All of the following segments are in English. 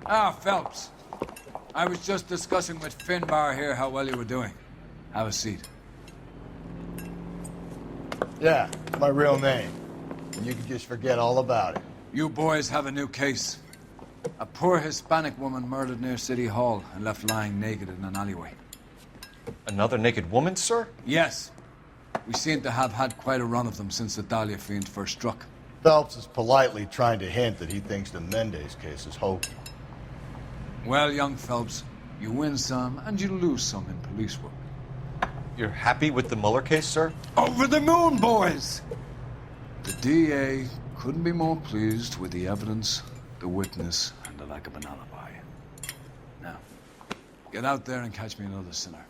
Ah, Phelps. I was just discussing with Finbar here how well you were doing. Have a seat. Yeah, it's my real name. And you can just forget all about it. You boys have a new case. A poor Hispanic woman murdered near City Hall and left lying naked in an alleyway. Another naked woman, sir? Yes. We seem to have had quite a run of them since the Dahlia fiend first struck. Phelps is politely trying to hint that he thinks the Mendez case is hokey. Well, young Phelps, you win some and you lose some in police work. You're happy with the Mueller case, sir? Over the moon, boys! The DA couldn't be more pleased with the evidence, the witness, and the lack of an alibi. Now, get out there and catch me another sinner.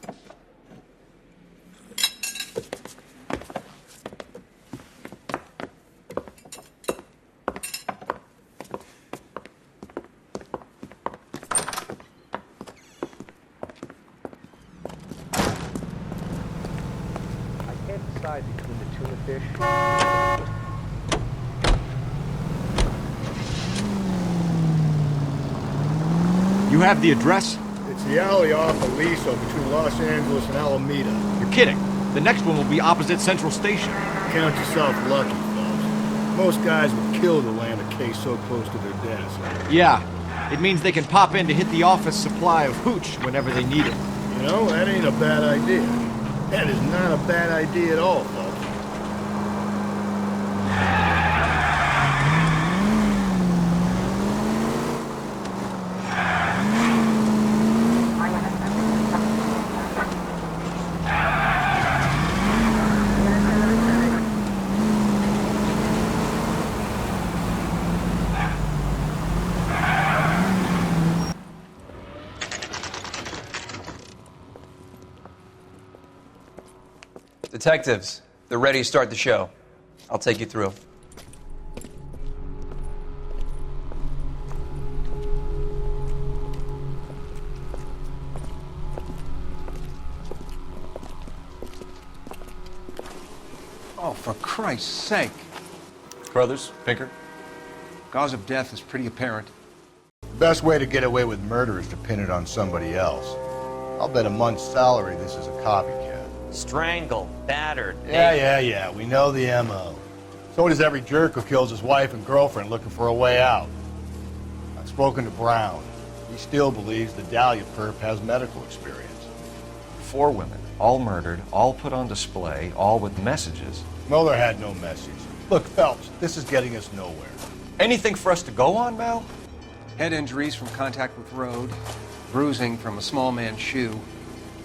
Between the tuna fish. You have the address? It's the alley off Aliso between Los Angeles and Alameda. You're kidding. The next one will be opposite Central Station. Count yourself lucky, Phelps. Most guys would kill to land a case so close to their desk. Yeah. It means they can pop in to hit the office supply of hooch whenever they need it. You know, that ain't a bad idea. That is not a bad idea at all, Phelps. Detectives, they're ready to start the show. I'll take you through. Oh, for Christ's sake. Brothers, Pinker? Cause of death is pretty apparent. The best way to get away with murder is to pin it on somebody else. I'll bet a month's salary this is a copycat. Strangled, battered. Yeah. We know the M.O. So does every jerk who kills his wife and girlfriend looking for a way out. I've spoken to Brown. He still believes the Dahlia perp has medical experience. 4 women, all murdered, all put on display, all with messages. Mueller had no message. Look, Phelps, this is getting us nowhere. Anything for us to go on, Mal? Head injuries from contact with road, bruising from a small man's shoe,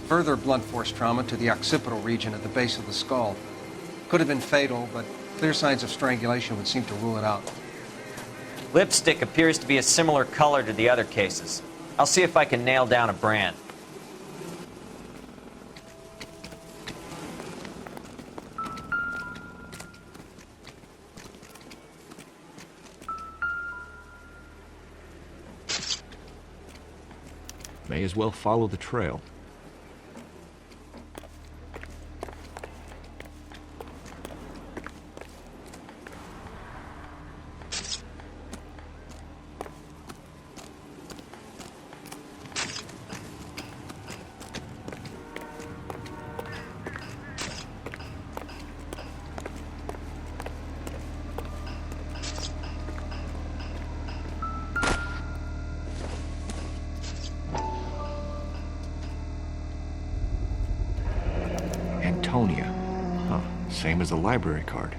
further blunt force trauma to the occipital region at the base of the skull. Could have been fatal, but clear signs of strangulation would seem to rule it out. Lipstick appears to be a similar color to the other cases. I'll see if I can nail down a brand. May as well follow the trail. Antonia. Huh, same as the library card.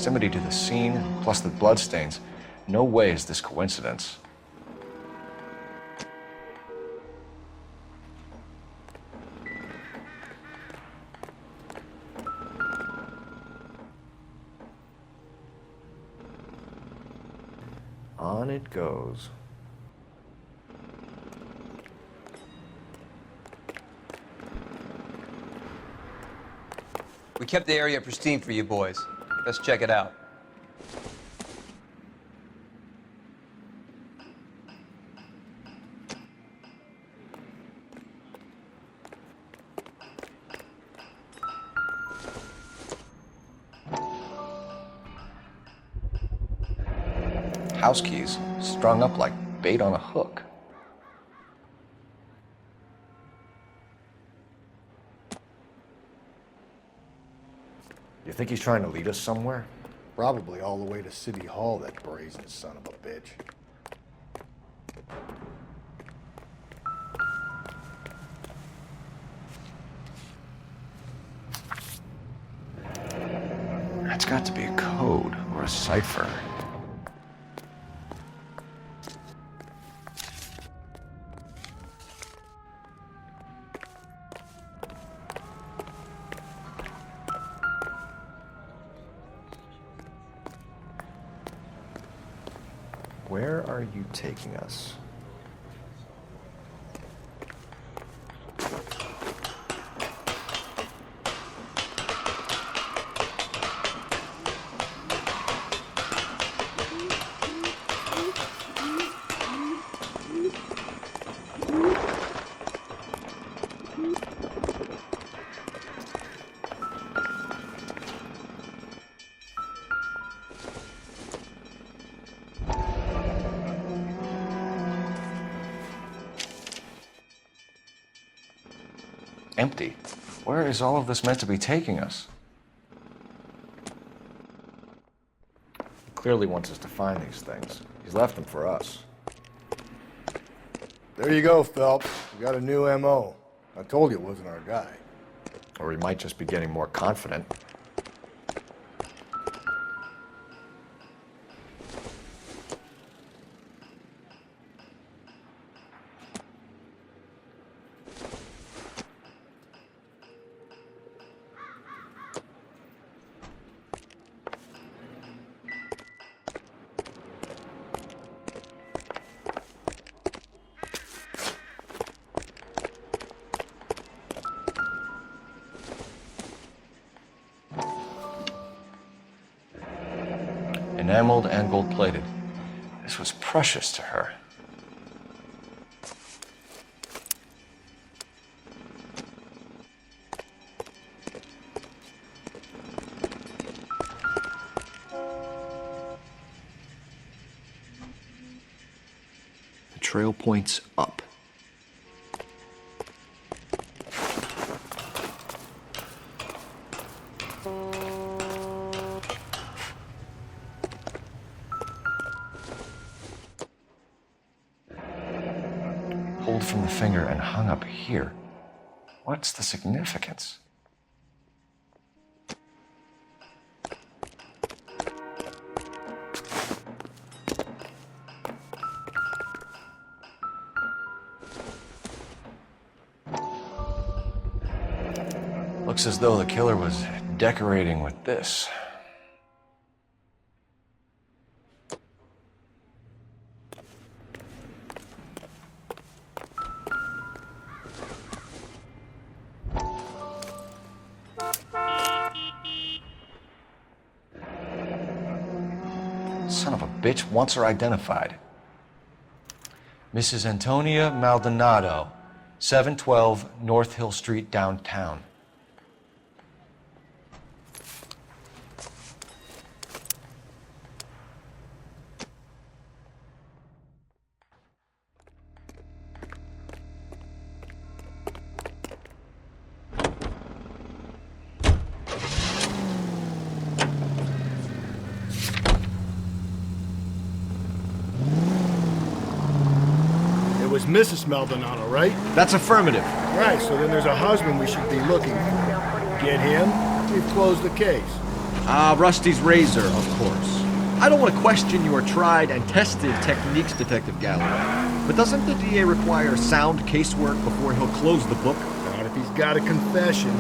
proximity to the scene, plus the bloodstains, no way is this coincidence. On it goes. We kept the area pristine for you boys. Let's check it out. House keys strung up like bait on a hook. You think he's trying to lead us somewhere? Probably all the way to City Hall, that brazen son of a bitch. That's got to be a code or a cipher. Where are you taking us? Empty. Where is all of this meant to be taking us? He clearly wants us to find these things. He's left them for us. There you go, Phelps. We got a new M.O. I told you it wasn't our guy. Or he might just be getting more confident. Enameled and gold-plated. This was precious to her. The trail points up. Pulled from the finger and hung up here. What's the significance? Looks as though the killer was decorating with this. Son of a bitch wants her identified. Mrs. Antonia Maldonado, 712 North Hill Street, downtown. It was Mrs. Maldonado, right? That's affirmative. Right, so then there's a husband we should be looking for. Get him, we've closed the case. Rusty's razor, of course. I don't want to question your tried and tested techniques, Detective Galloway. But doesn't the DA require sound casework before he'll close the book? Not if he's got a confession.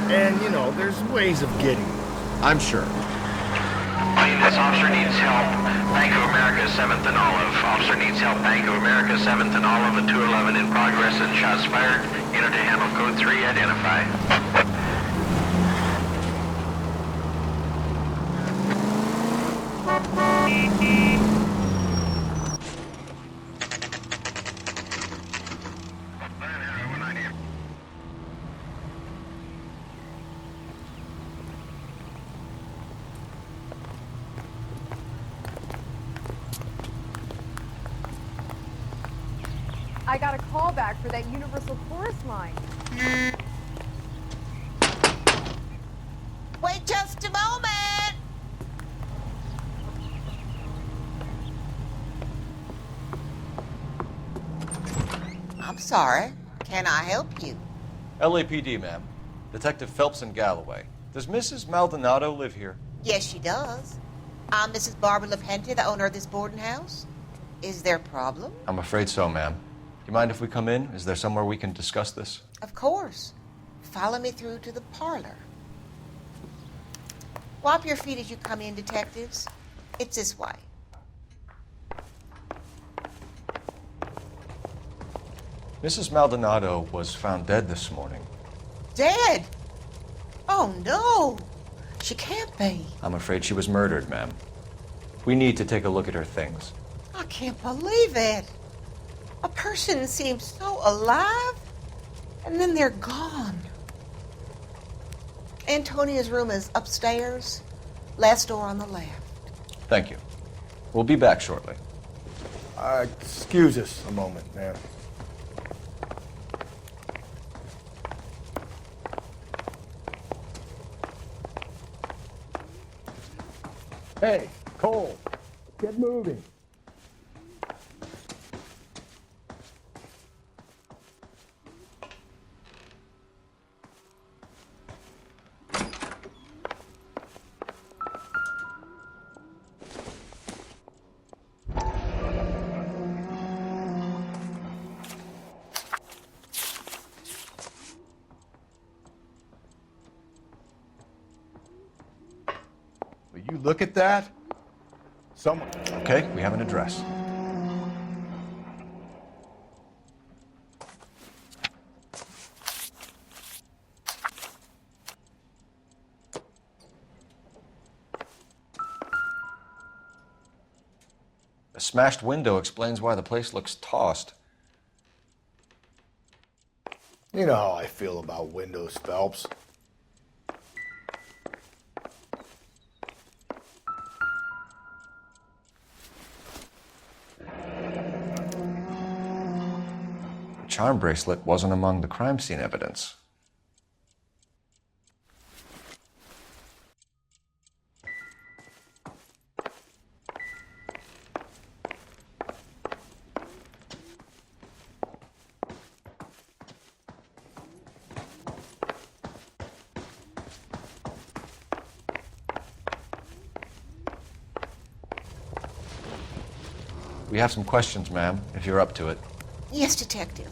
And, you know, there's ways of getting it. I'm sure. This officer needs help. Bank of America, 7th and Olive. Officer needs help. Bank of America, 7th and Olive, and 211 in progress and shots fired. Enter to handle code 3, identify. I got a call back for that Universal Chorus line. Wait just a moment! I'm sorry. Can I help you? LAPD, ma'am. Detective Phelps and Galloway. Does Mrs. Maldonado live here? Yes, she does. I'm Mrs. Barbara LaPente, the owner of this boarding house. Is there a problem? I'm afraid so, ma'am. Do you mind if we come in? Is there somewhere we can discuss this? Of course. Follow me through to the parlor. Wipe your feet as you come in, detectives. It's this way. Mrs. Maldonado was found dead this morning. Dead? Oh, no. She can't be. I'm afraid she was murdered, ma'am. We need to take a look at her things. I can't believe it. A person seems so alive, and then they're gone. Antonia's room is upstairs, last door on the left. Thank you. We'll be back shortly. Excuse us a moment, ma'am. Hey, Cole, get moving. Will you look at that? Someone. Okay, we have an address. A smashed window explains why the place looks tossed. You know how I feel about windows, Phelps. The charm bracelet wasn't among the crime scene evidence. We have some questions, ma'am, if you're up to it. Yes, detective.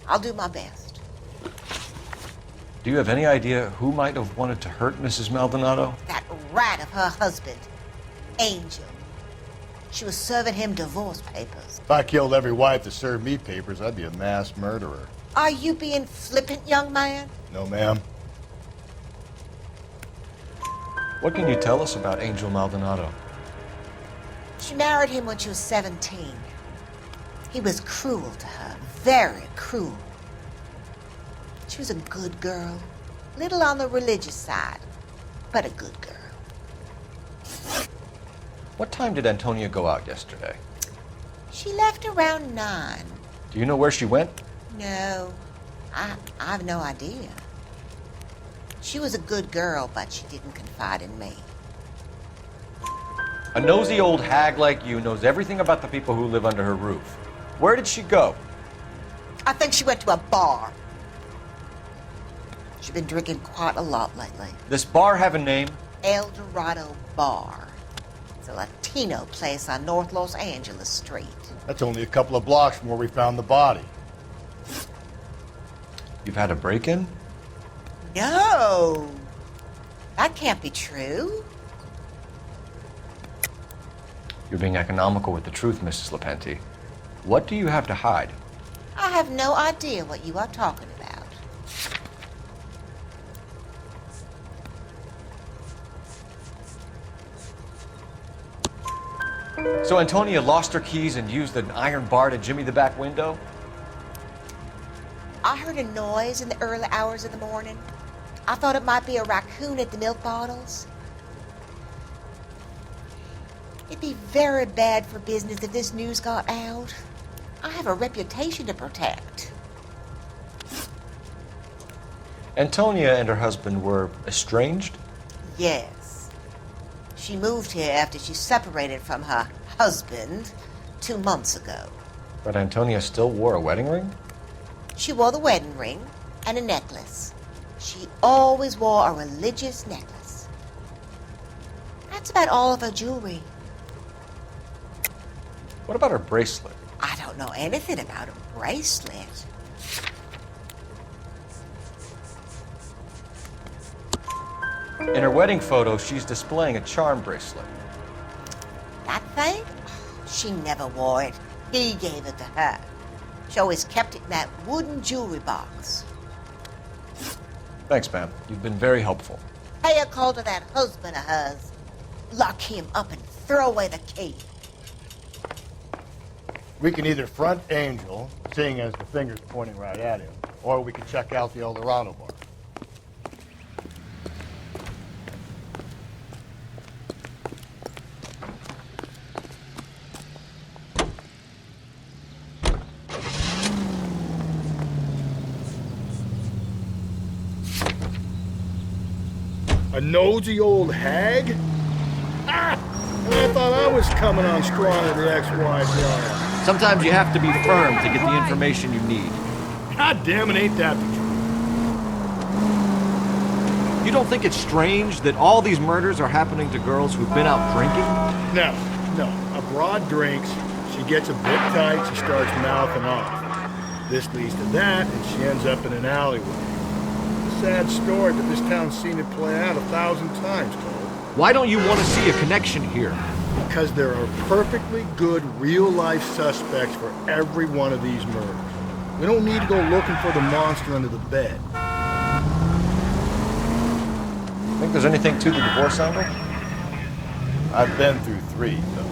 I'll do my best. Do you have any idea who might have wanted to hurt Mrs. Maldonado? That rat of her husband, Angel. She was serving him divorce papers. If I killed every wife that served me papers, I'd be a mass murderer. Are you being flippant, young man? No, ma'am. What can you tell us about Angel Maldonado? She married him when she was 17. He was cruel to her, very cruel. She was a good girl, little on the religious side, but a good girl. What time did Antonia go out yesterday? She left around 9. Do you know where she went? No, I have no idea. She was a good girl, but she didn't confide in me. A nosy old hag like you knows everything about the people who live under her roof. Where did she go? I think she went to a bar. She's been drinking quite a lot lately. This bar have a name? El Dorado Bar. It's a Latino place on North Los Angeles Street. That's only a couple of blocks from where we found the body. You've had a break-in? No! That can't be true. You're being economical with the truth, Mrs. Lepenti. What do you have to hide? I have no idea what you are talking about. So Antonia lost her keys and used an iron bar to jimmy the back window? I heard a noise in the early hours of the morning. I thought it might be a raccoon at the milk bottles. It'd be very bad for business if this news got out. I have a reputation to protect. Antonia and her husband were estranged? Yes. She moved here after she separated from her husband 2 months ago. But Antonia still wore a wedding ring? She wore the wedding ring and a necklace. She always wore a religious necklace. That's about all of her jewelry. What about her bracelet? I don't know anything about a bracelet. In her wedding photo, she's displaying a charm bracelet. That thing? She never wore it. He gave it to her. She always kept it in that wooden jewelry box. Thanks, ma'am. You've been very helpful. Pay a call to that husband of hers. Lock him up and throw away the key. We can either front Angel, seeing as the finger's pointing right at him, or we can check out the El Dorado bar. A nosy old hag? Ah! And I thought I was coming on strong with the ex-wife yard. Sometimes you have to be firm to get the information you need. God damn it, ain't that the truth? You don't think it's strange that all these murders are happening to girls who've been out drinking? No. A broad drinks, she gets a bit tight, she starts mouthing off. This leads to that, and she ends up in an alleyway. It's a sad story, but this town's seen it play out 1,000 times, Cole. Why don't you want to see a connection here? Because there are perfectly good real-life suspects for every one of these murders. We don't need to go looking for the monster under the bed. Think there's anything to the divorce angle? I've been through 3, though.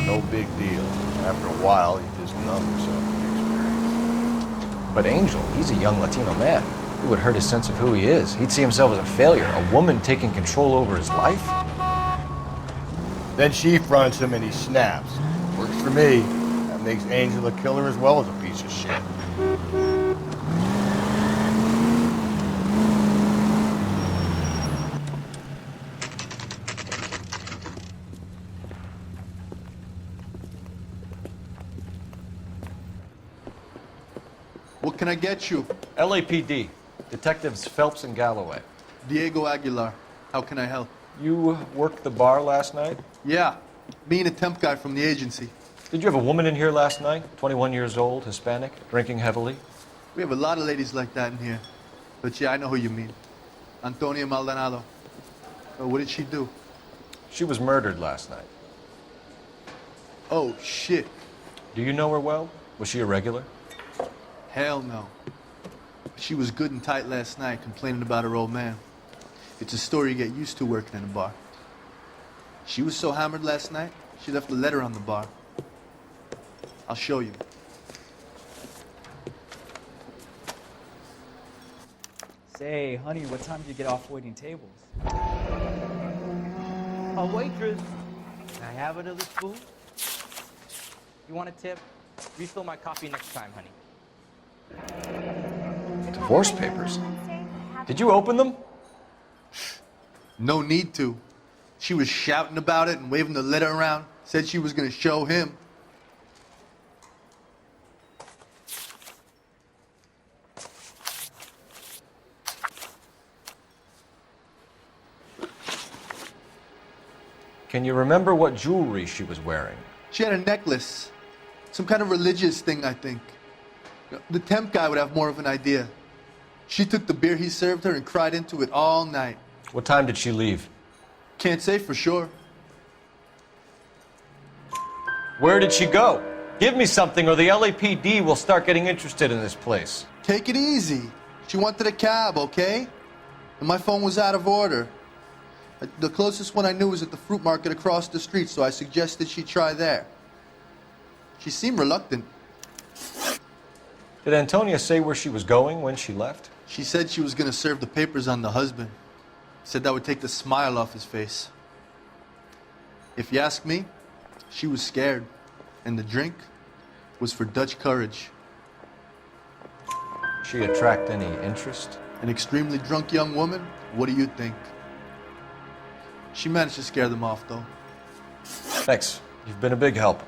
No big deal. After a while, you just numb yourself to the experience. But Angel, he's a young Latino man. It would hurt his sense of who he is. He'd see himself as a failure, a woman taking control over his life. Then she fronts him and he snaps. Works for me. That makes Angel a killer as well as a piece of shit. What can I get you? LAPD. Detectives Phelps and Galloway. Diego Aguilar. How can I help? You worked the bar last night? Yeah. Me and a temp guy from the agency. Did you have a woman in here last night? 21 years old, Hispanic, drinking heavily? We have a lot of ladies like that in here. But yeah, I know who you mean. Antonia Maldonado. Oh, what did she do? She was murdered last night. Oh, shit. Do you know her well? Was she a regular? Hell no. She was good and tight last night, complaining about her old man. It's a story you get used to working in a bar. She was so hammered last night, she left a letter on the bar. I'll show you. Say, honey, what time do you get off waiting tables? A waitress. Can I have another spoon? You want a tip? Refill my coffee next time, honey. Divorce papers? Did you open them? No need to. She was shouting about it and waving the letter around. Said she was going to show him. Can you remember what jewelry she was wearing? She had a necklace. Some kind of religious thing, I think. The temp guy would have more of an idea. She took the beer he served her and cried into it all night. What time did she leave? Can't say for sure. Where did she go? Give me something or the LAPD will start getting interested in this place. Take it easy. She wanted a cab, okay? And my phone was out of order. The closest one I knew was at the fruit market across the street, so I suggested she try there. She seemed reluctant. Did Antonia say where she was going when she left? She said she was going to serve the papers on the husband. Said that would take the smile off his face. If you ask me, she was scared. And the drink was for Dutch courage. She attract any interest? An extremely drunk young woman? What do you think? She managed to scare them off, though. Thanks. You've been a big help.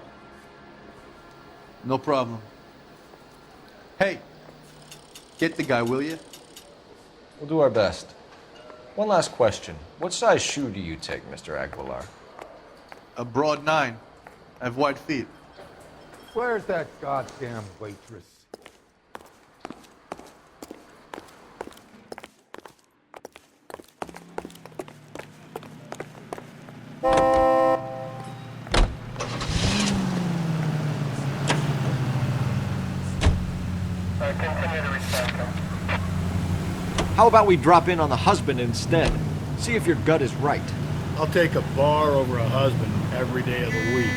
No problem. Hey, get the guy, will you? We'll do our best. One last question. What size shoe do you take, Mr. Aguilar? A broad 9. I have wide feet. Where's that goddamn waitress? How about we drop in on the husband instead? See if your gut is right. I'll take a bar over a husband every day of the week.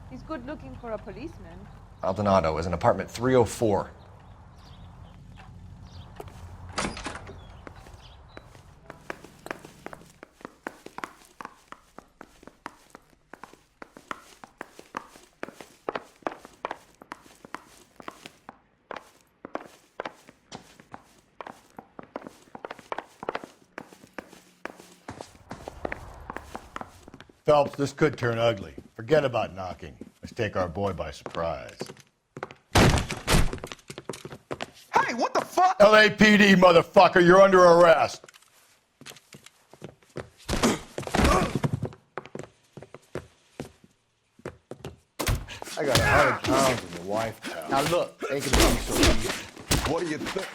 He's good looking for a policeman. Maldonado is in apartment 304. Phelps, this could turn ugly. Forget about knocking. Let's take our boy by surprise. Hey, what the fuck? LAPD, motherfucker, you're under arrest. I got 100 pounds in the wife towel. Now look, ain't gonna be so easy. What do you think?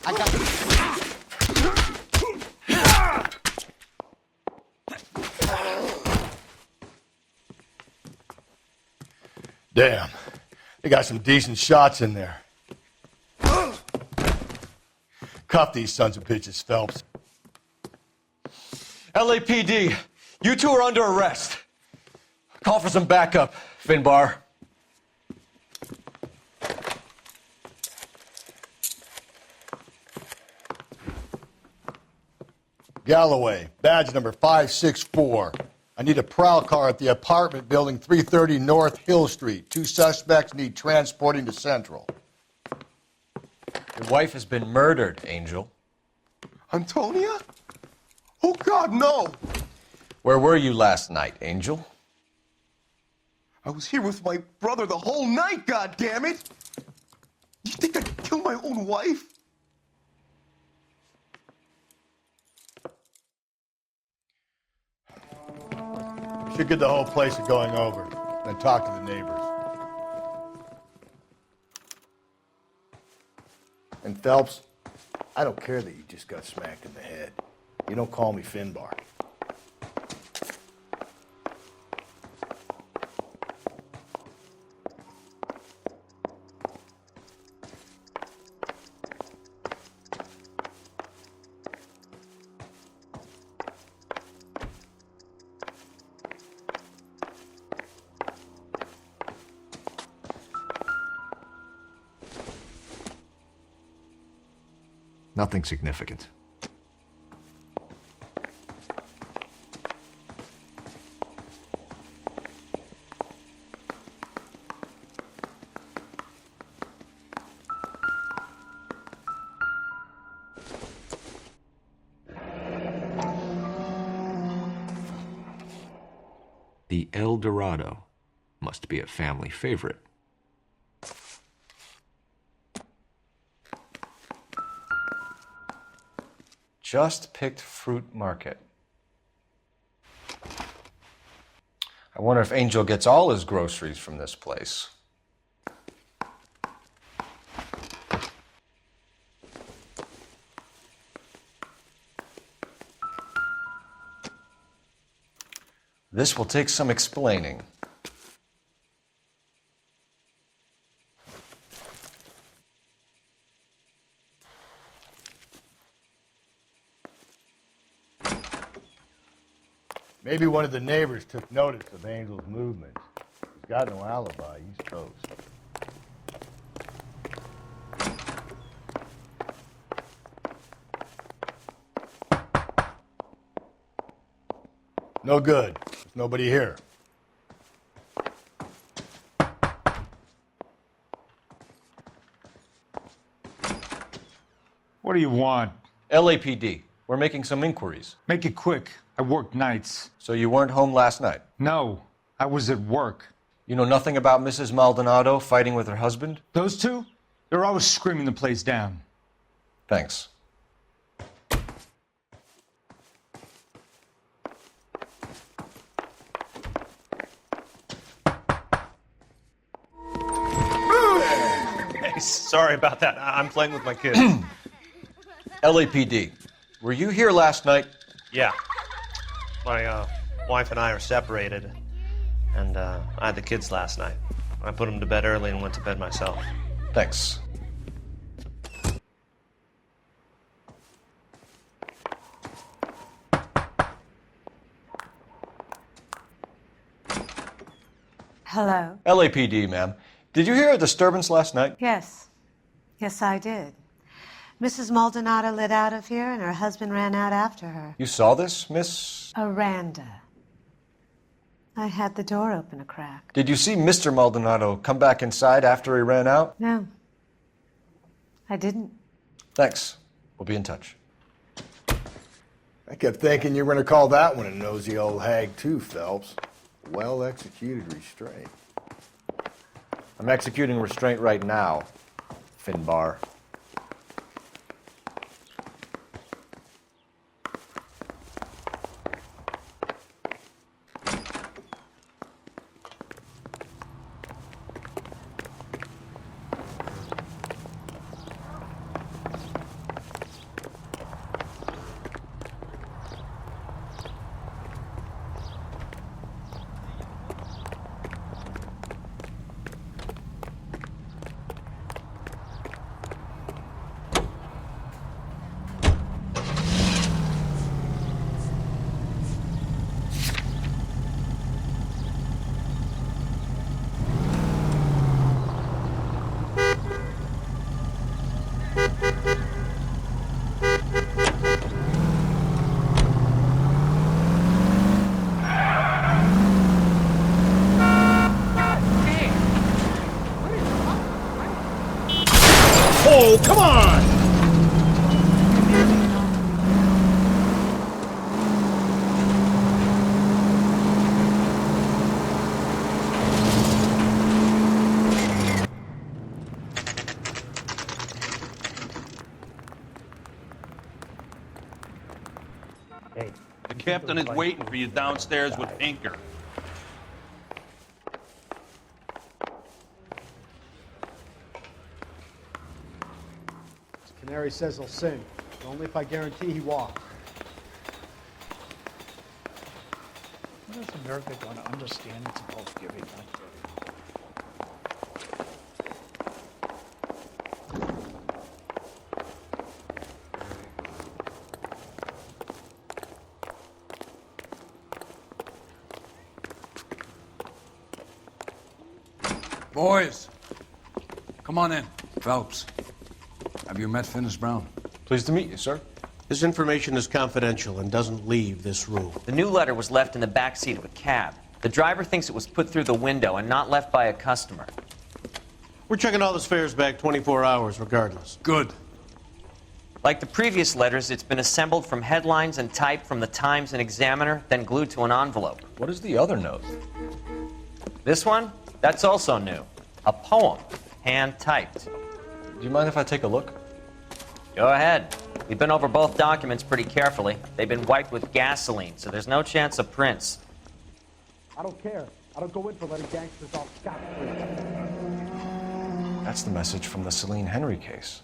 I got Damn. They got some decent shots in there. Cuff these sons of bitches, Phelps. LAPD, you two are under arrest. Call for some backup, Finbar. Galloway, badge number 564. I need a prowl car at the apartment building 330 North Hill Street. 2 suspects need transporting to Central. Your wife has been murdered, Angel. Antonia? Oh God, no! Where were you last night, Angel? I was here with my brother the whole night, God damn it! You think I'd kill my own wife? We should get the whole place going over, then talk to the neighbors. And Phelps, I don't care that you just got smacked in the head. You don't call me Finbar. Nothing significant. The El Dorado must be a family favorite. Just picked fruit market. I wonder if Angel gets all his groceries from this place. This will take some explaining. Maybe one of the neighbors took notice of Angel's movements. He's got no alibi. He's toast. No good. There's nobody here. What do you want? LAPD. We're making some inquiries. Make it quick. I work nights. So you weren't home last night? No, I was at work. You know nothing about Mrs. Maldonado fighting with her husband? Those two? They're always screaming the place down. Thanks. Hey, sorry about that. I'm playing with my kids. LAPD. Were you here last night? Yeah. My wife and I are separated, and I had the kids last night. I put them to bed early and went to bed myself. Thanks. Hello? LAPD, ma'am. Did you hear a disturbance last night? Yes. Yes, I did. Mrs. Maldonado lit out of here, and her husband ran out after her. You saw this, Miss? Aranda. I had the door open a crack. Did you see Mr. Maldonado come back inside after he ran out? No. I didn't. Thanks. We'll be in touch. I kept thinking you were going to call that one a nosy old hag too, Phelps. Well-executed restraint. I'm executing restraint right now, Finbar. Oh, come on! Hey, the captain is waiting for you downstairs with Pinker. Canary says he'll sing, but only if I guarantee he walks. When is America going to understand it's about giving up? Boys, come on in. Phelps, have you met Finis Brown? Pleased to meet you, sir. This information is confidential and doesn't leave this room. The new letter was left in the back seat of a cab. The driver thinks it was put through the window and not left by a customer. We're checking all this fares back 24 hours regardless. Good. Like the previous letters, it's been assembled from headlines and typed from the Times and Examiner, then glued to an envelope. What is the other note? This one? That's also new. A poem, hand-typed. Do you mind if I take a look? Go ahead. We've been over both documents pretty carefully. They've been wiped with gasoline, so there's no chance of prints. I don't care. I don't go in for letting gangsters off scot-free. That's the message from the Celine Henry case.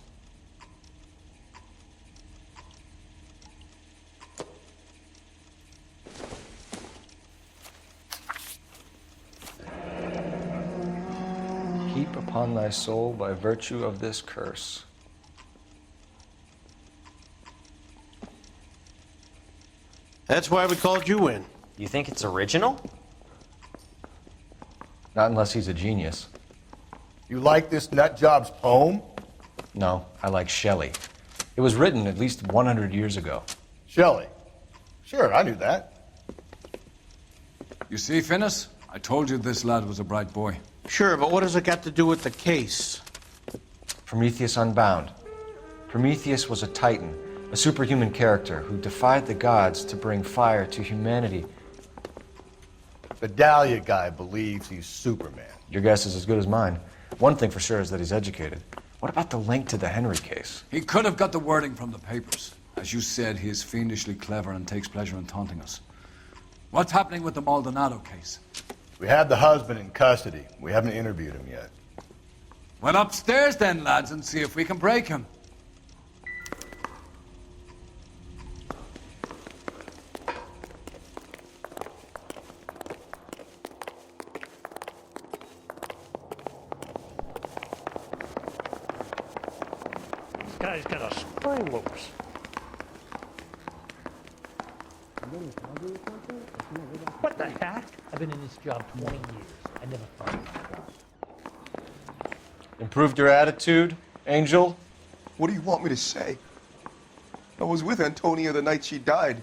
Keep upon thy soul by virtue of this curse. That's why we called you in. You think it's original? Not unless he's a genius. You like this nutjob's poem? No, I like Shelley. It was written at least 100 years ago. Shelley? Sure, I knew that. You see, Finnis? I told you this lad was a bright boy. Sure, but what has it got to do with the case? Prometheus Unbound. Prometheus was a titan, a superhuman character who defied the gods to bring fire to humanity. The Dahlia guy believes he's Superman. Your guess is as good as mine. One thing for sure is that he's educated. What about the link to the Henry case? He could have got the wording from the papers. As you said, he is fiendishly clever and takes pleasure in taunting us. What's happening with the Maldonado case? We have the husband in custody. We haven't interviewed him yet. Well, upstairs then, lads, and see if we can break him. This guy's got a spring loose. What the heck? I've been in this job 20 years. I never thought of that. Improved your attitude, Angel? What do you want me to say? I was with Antonia the night she died,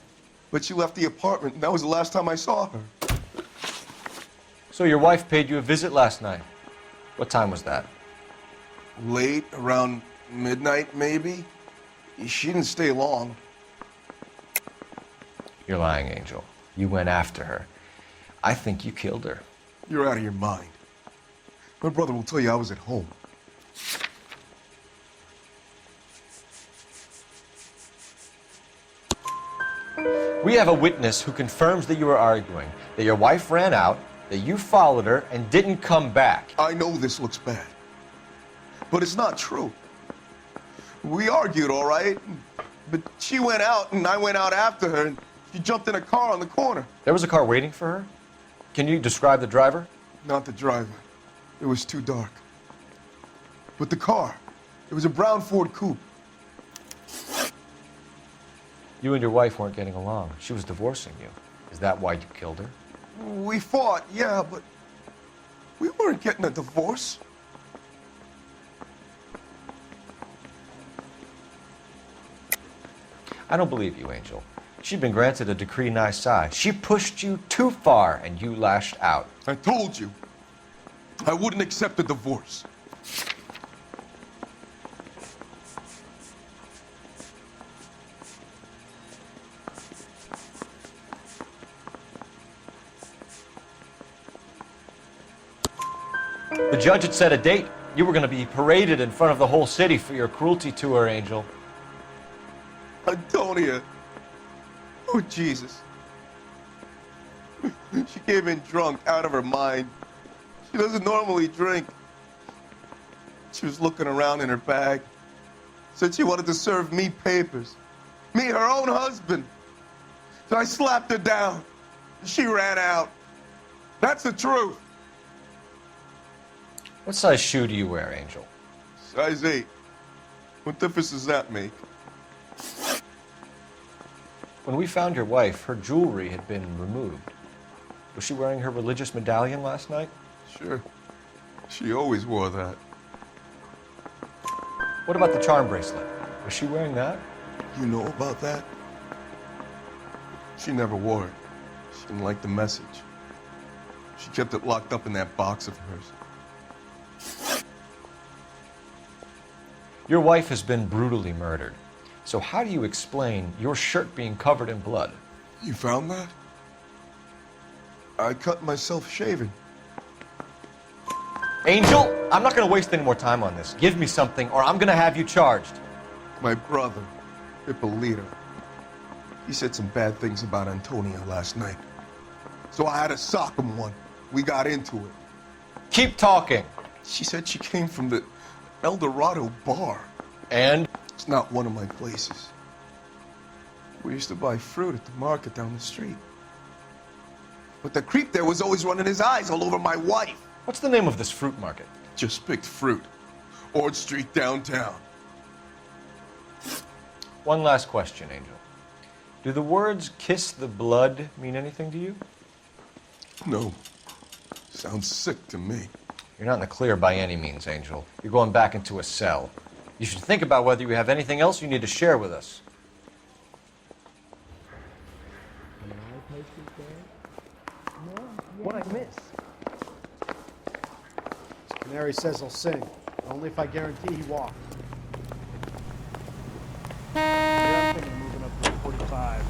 but she left the apartment, and that was the last time I saw her. So your wife paid you a visit last night. What time was that? Late, around midnight, maybe? She didn't stay long. You're lying, Angel. You went after her. I think you killed her. You're out of your mind. My brother will tell you I was at home. We have a witness who confirms that you were arguing, that your wife ran out, that you followed her, and didn't come back. I know this looks bad, but it's not true. We argued, all right, but she went out, and I went out after her, and she jumped in a car on the corner. There was a car waiting for her? Can you describe the driver? Not the driver. It was too dark. But the car, it was a brown Ford coupe. You and your wife weren't getting along. She was divorcing you. Is that why you killed her? We fought, yeah, but we weren't getting a divorce. I don't believe you, Angel. She'd been granted a decree nisi. She pushed you too far, and you lashed out. I told you, I wouldn't accept a divorce. The judge had set a date. You were going to be paraded in front of the whole city for your cruelty to her, Angel. Antonia. Oh, Jesus. She came in drunk, out of her mind. She doesn't normally drink. She was looking around in her bag. Said she wanted to serve me papers. Me, her own husband. So I slapped her down. She ran out. That's the truth. What size shoe do you wear, Angel? Size 8. What difference does that make? When we found your wife, her jewelry had been removed. Was she wearing her religious medallion last night? Sure. She always wore that. What about the charm bracelet? Was she wearing that? You know about that? She never wore it. She didn't like the message. She kept it locked up in that box of hers. Your wife has been brutally murdered. So how do you explain your shirt being covered in blood? You found that? I cut myself shaving. Angel, I'm not going to waste any more time on this. Give me something or I'm going to have you charged. My brother, Ippolito, he said some bad things about Antonia last night. So I had to sock him one. We got into it. Keep talking. She said she came from the El Dorado bar. And? It's not one of my places. We used to buy fruit at the market down the street. But the creep there was always running his eyes all over my wife. What's the name of this fruit market? Just picked fruit. Ord Street downtown. One last question, Angel. Do the words kiss the blood mean anything to you? No. Sounds sick to me. You're not in the clear by any means, Angel. You're going back into a cell. You should think about whether you have anything else you need to share with us. What'd I miss? Canary says he'll sing, only if I guarantee he walks. Yeah, I'm thinking of moving up to 45.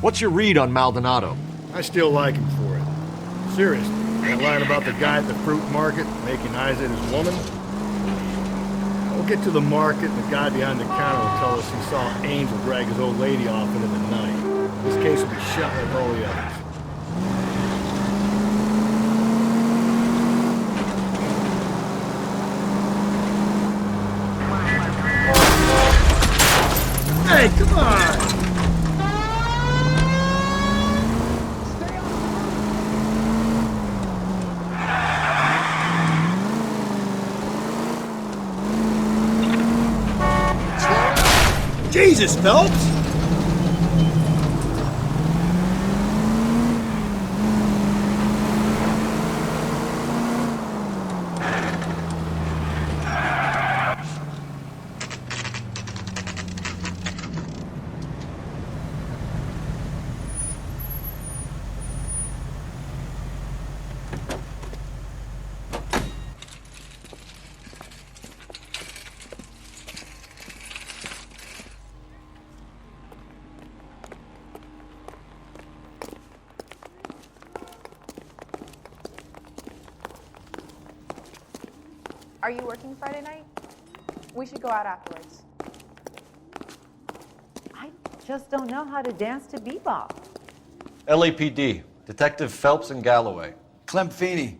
What's your read on Maldonado? I still like him for it. Seriously, that line about the guy at the fruit market making eyes at his woman? We'll get to the market and the guy behind the counter will tell us he saw Angel drag his old lady off into the night. This case will be shut like all the others. Hey, come on! Jesus, Phelps! Are you working Friday night? We should go out afterwards. I just don't know how to dance to bebop. LAPD, Detective Phelps and Galloway. Clem Feeney,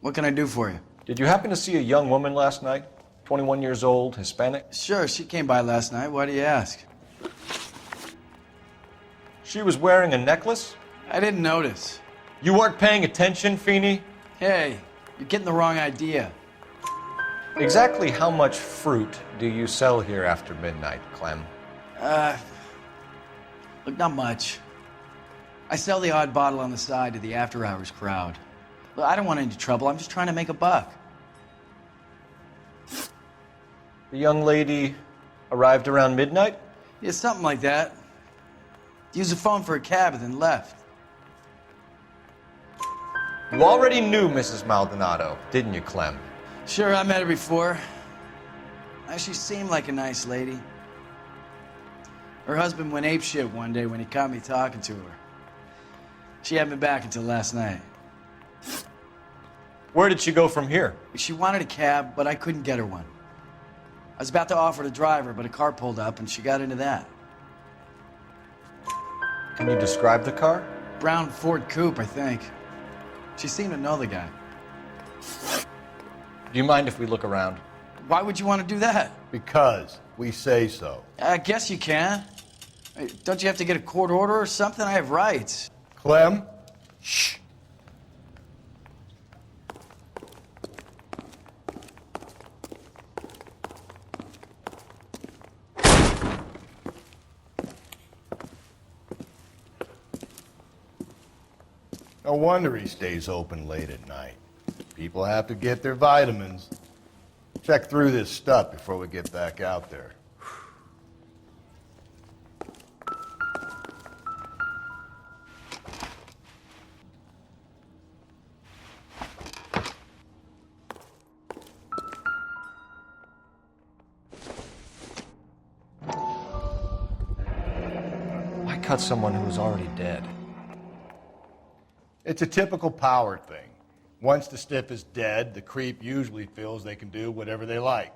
what can I do for you? Did you happen to see a young woman last night? 21 years old, Hispanic? Sure, she came by last night. Why do you ask? She was wearing a necklace? I didn't notice. You weren't paying attention, Feeney? Hey, you're getting the wrong idea. Exactly how much fruit do you sell here after midnight, Clem? Look, not much. I sell the odd bottle on the side to the after-hours crowd. Look, I don't want any trouble. I'm just trying to make a buck. The young lady arrived around midnight? Yeah, something like that. Used the phone for a cab and then left. You already knew Mrs. Maldonado, didn't you, Clem? Sure, I met her before. She seemed like a nice lady. Her husband went apeshit one day when he caught me talking to her. She hadn't been back until last night. Where did she go from here? She wanted a cab, but I couldn't get her one. I was about to offer to drive her, but a car pulled up and she got into that. Can you describe the car? Brown Ford Coupe, I think. She seemed to know the guy. Do you mind if we look around? Why would you want to do that? Because we say so. I guess you can. Hey, don't you have to get a court order or something? I have rights. Clem? Shh. No wonder he stays open late at night. People have to get their vitamins. Check through this stuff before we get back out there. Why cut someone who was already dead? It's a typical power thing. Once the stiff is dead, the creep usually feels they can do whatever they like.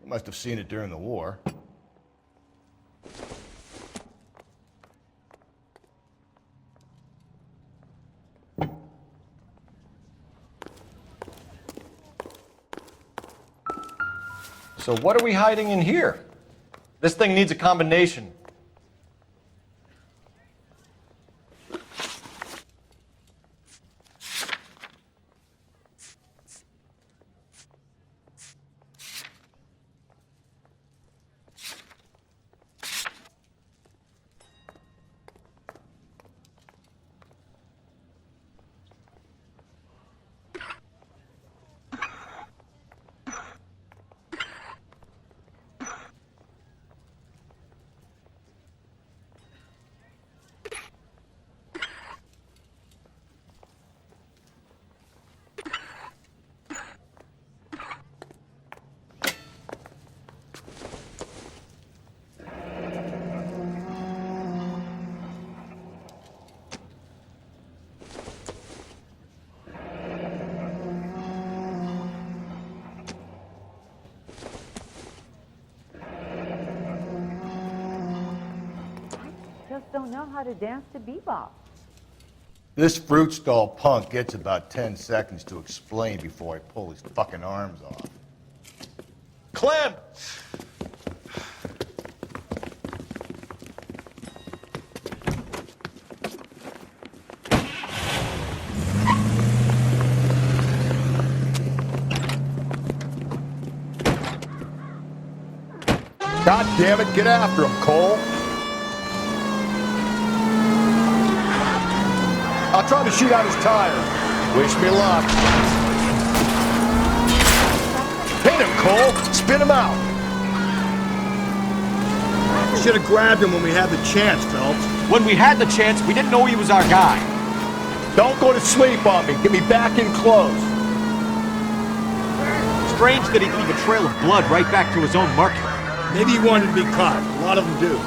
You must have seen it during the war. So what are we hiding in here? This thing needs a combination. Just don't know how to dance to bebop. This fruit stall punk gets about 10 seconds to explain before I pull his fucking arms off. Clem! God damn it, get after him, Cole. I'll try to shoot out his tire. Wish me luck. Hit him, Cole. Spin him out. Should have grabbed him when we had the chance, Phelps. When we had the chance, we didn't know he was our guy. Don't go to sleep on me. Get me back in close. Strange that he'd leave a trail of blood right back to his own market. Maybe he wanted to be caught. A lot of them do.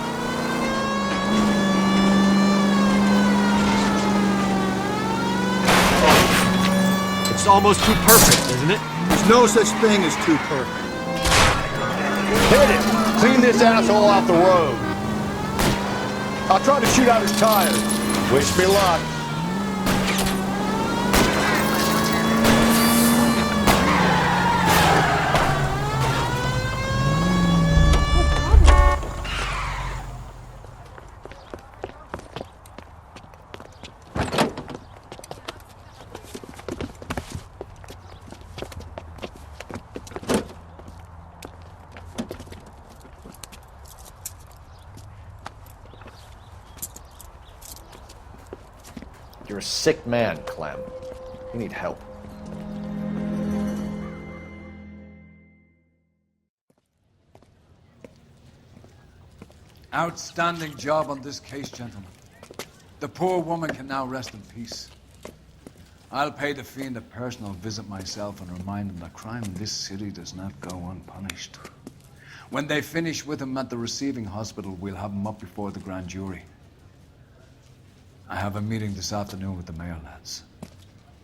It's almost too perfect, isn't it? There's no such thing as too perfect. Hit it. Clean this asshole off the road. I'll try to shoot out his tires. Wish me luck. You're a sick man, Clem. You need help. Outstanding job on this case, gentlemen. The poor woman can now rest in peace. I'll pay the fiend a personal visit myself and remind him that crime in this city does not go unpunished. When they finish with him at the receiving hospital, we'll have him up before the grand jury. I have a meeting this afternoon with the mayor lads.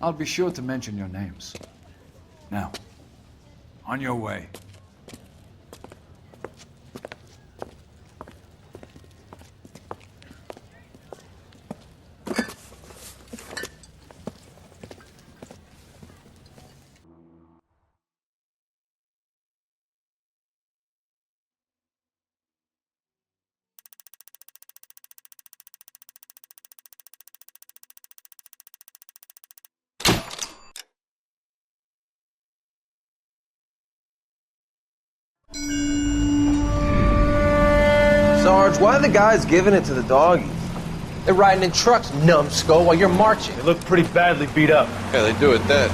I'll be sure to mention your names. Now, on your way. Sarge, why are the guys giving it to the doggies? They're riding in trucks, numbskull, while you're marching. They look pretty badly beat up. Yeah, they do at that.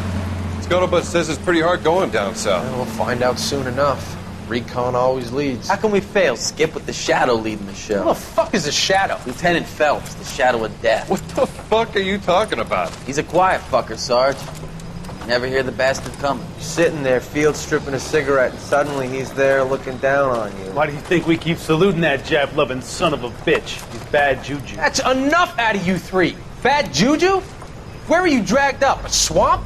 Scuttlebutt says it's pretty hard going down south. We'll find out soon enough. Recon always leads. How can we fail, Skip, with the Shadow leading the show? Who the fuck is a Shadow? Lieutenant Phelps, the Shadow of Death. What the fuck are you talking about? He's a quiet fucker, Sarge. Never hear the bastard coming. You're sitting there, field stripping a cigarette, and suddenly he's there looking down on you. Why do you think we keep saluting that Jap-loving son of a bitch? He's bad juju. That's enough out of you three. Bad juju? Where were you dragged up? A swamp?